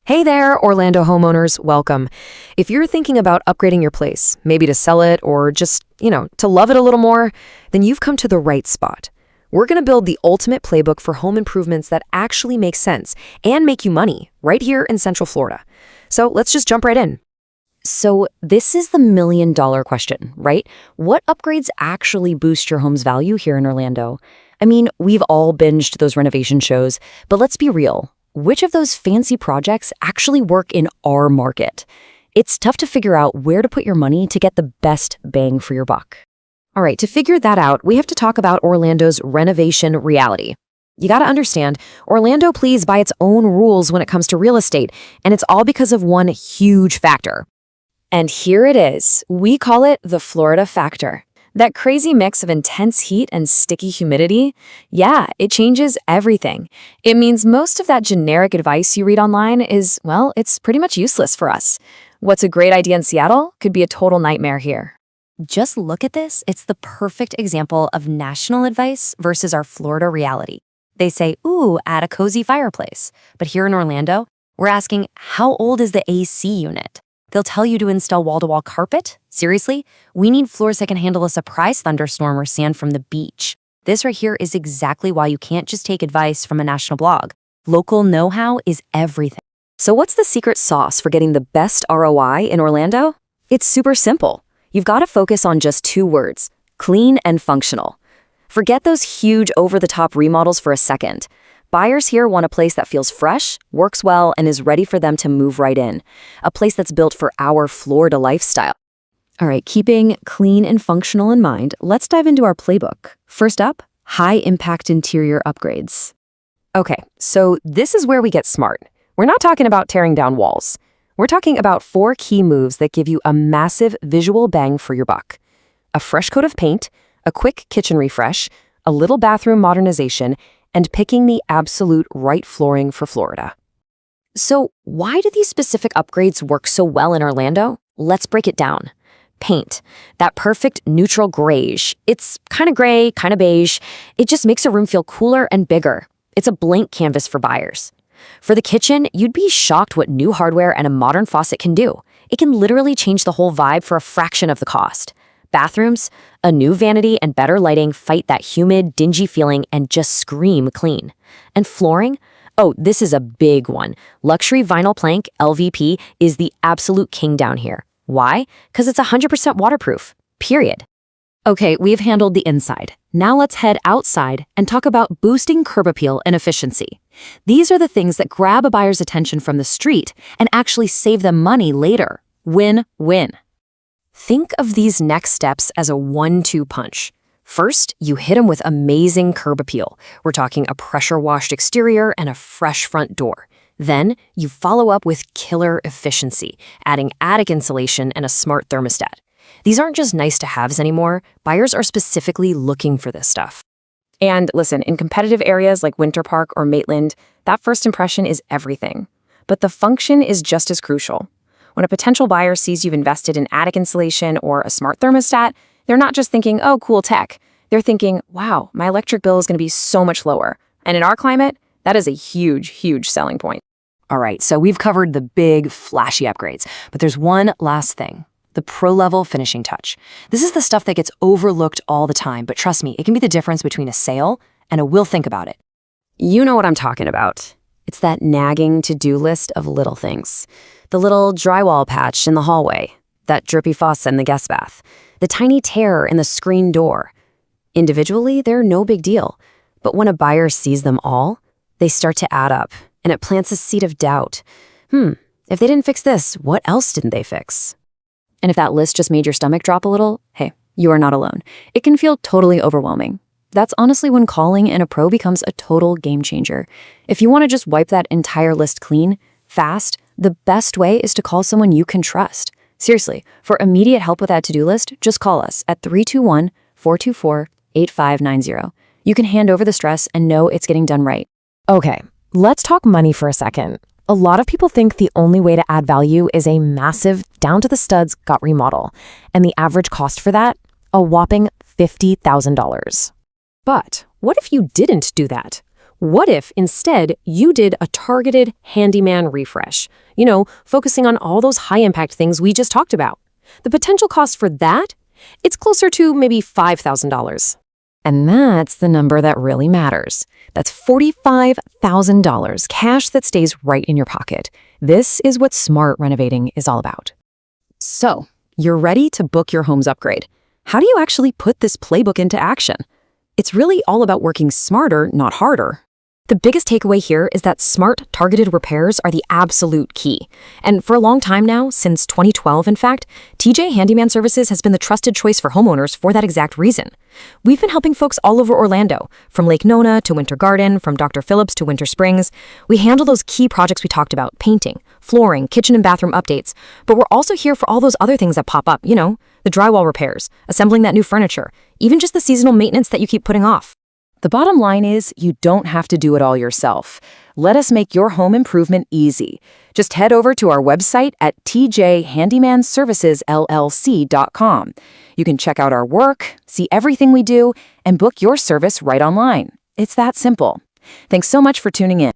Hey there, Orlando homeowners, welcome. If you're thinking about upgrading your place, maybe to sell it or just, to love it a little more, then you've come to the right spot. We're going to build the ultimate playbook for home improvements that actually make sense and make you money right here in Central Florida. So let's just jump right in. So this is the million-dollar question, right? What upgrades actually boost your home's value here in Orlando? I mean, we've all binged those renovation shows, but let's be real. Which of those fancy projects actually work in our market? It's tough to figure out where to put your money to get the best bang for your buck. All right, to figure that out, we have to talk about Orlando's renovation reality. You got to understand, Orlando plays by its own rules when it comes to real estate, and it's all because of one huge factor. And here it is. We call it the Florida factor. That crazy mix of intense heat and sticky humidity, yeah, it changes everything. It means most of that generic advice you read online is, well, it's pretty much useless for us. What's a great idea in Seattle could be a total nightmare here. Just look at this. It's the perfect example of national advice versus our Florida reality. They say, ooh, add a cozy fireplace. But here in Orlando, we're asking, how old is the AC unit? They'll tell you to install wall-to-wall carpet? Seriously? We need floors that can handle a surprise thunderstorm or sand from the beach. This right here is exactly why you can't just take advice from a national blog. Local know-how is everything. So what's the secret sauce for getting the best ROI in Orlando? It's super simple. You've got to focus on just two words: clean and functional. Forget those huge over-the-top remodels for a second. Buyers here want a place that feels fresh, works well, and is ready for them to move right in. A place that's built for our Florida lifestyle. All right, keeping clean and functional in mind, let's dive into our playbook. First up, high-impact interior upgrades. Okay, so this is where we get smart. We're not talking about tearing down walls. We're talking about 4 key moves that give you a massive visual bang for your buck. A fresh coat of paint, a quick kitchen refresh, a little bathroom modernization, and picking the absolute right flooring for Florida. So why do these specific upgrades work so well in Orlando? Let's break it down. Paint, that perfect neutral grayish. It's kind of gray, kind of beige. It just makes a room feel cooler and bigger. It's a blank canvas for buyers. For the kitchen, you'd be shocked what new hardware and a modern faucet can do. It can literally change the whole vibe for a fraction of the cost. Bathrooms, a new vanity and better lighting fight that humid, dingy feeling and just scream clean. And flooring? Oh, this is a big one. Luxury vinyl plank, LVP, is the absolute king down here. Why? Because it's 100% waterproof. Period. Okay, we've handled the inside. Now let's head outside and talk about boosting curb appeal and efficiency. These are the things that grab a buyer's attention from the street and actually save them money later. Win-win. Think of these next steps as a 1-2 punch. First, you hit them with amazing curb appeal. We're talking a pressure-washed exterior and a fresh front door. Then, you follow up with killer efficiency, adding attic insulation and a smart thermostat. These aren't just nice-to-haves anymore. Buyers are specifically looking for this stuff. And listen, in competitive areas like Winter Park or Maitland, that first impression is everything. But the function is just as crucial. When a potential buyer sees you've invested in attic insulation or a smart thermostat, they're not just thinking, oh, cool tech. They're thinking, wow, my electric bill is going to be so much lower. And in our climate, that is a huge, huge selling point. All right, so we've covered the big, flashy upgrades, but there's one last thing: the pro-level finishing touch. This is the stuff that gets overlooked all the time, but trust me, it can be the difference between a sale and a we'll think about it. You know what I'm talking about. It's that nagging to-do list of little things. The little drywall patch in the hallway, that drippy faucet in the guest bath, the tiny tear in the screen door. Individually, they're no big deal, but when a buyer sees them all, they start to add up, and it plants a seed of doubt. If they didn't fix this, what else didn't they fix? And if that list just made your stomach drop a little, hey, you are not alone. It can feel totally overwhelming. That's honestly when calling in a pro becomes a total game changer. If you want to just wipe that entire list clean, fast, the best way is to call someone you can trust. Seriously, for immediate help with that to-do list, just call us at 321-424-8590. You can hand over the stress and know it's getting done right. Okay, let's talk money for a second. A lot of people think the only way to add value is a massive, down-to-the-studs gut remodel, and the average cost for that? A whopping $50,000. But what if you didn't do that? What if instead you did a targeted handyman refresh? Focusing on all those high-impact things we just talked about. The potential cost for that? It's closer to maybe $5,000. And that's the number that really matters. That's $45,000, cash that stays right in your pocket. This is what smart renovating is all about. So, you're ready to book your home's upgrade. How do you actually put this playbook into action? It's really all about working smarter, not harder. The biggest takeaway here is that smart, targeted repairs are the absolute key. And for a long time now, since 2012 in fact, TJ Handyman Services has been the trusted choice for homeowners for that exact reason. We've been helping folks all over Orlando, from Lake Nona to Winter Garden, from Dr. Phillips to Winter Springs. We handle those key projects we talked about, painting, flooring, kitchen and bathroom updates. But we're also here for all those other things that pop up, the drywall repairs, assembling that new furniture, even just the seasonal maintenance that you keep putting off. The bottom line is you don't have to do it all yourself. Let us make your home improvement easy. Just head over to our website at tjhandymanservicesllc.com. You can check out our work, see everything we do, and book your service right online. It's that simple. Thanks so much for tuning in.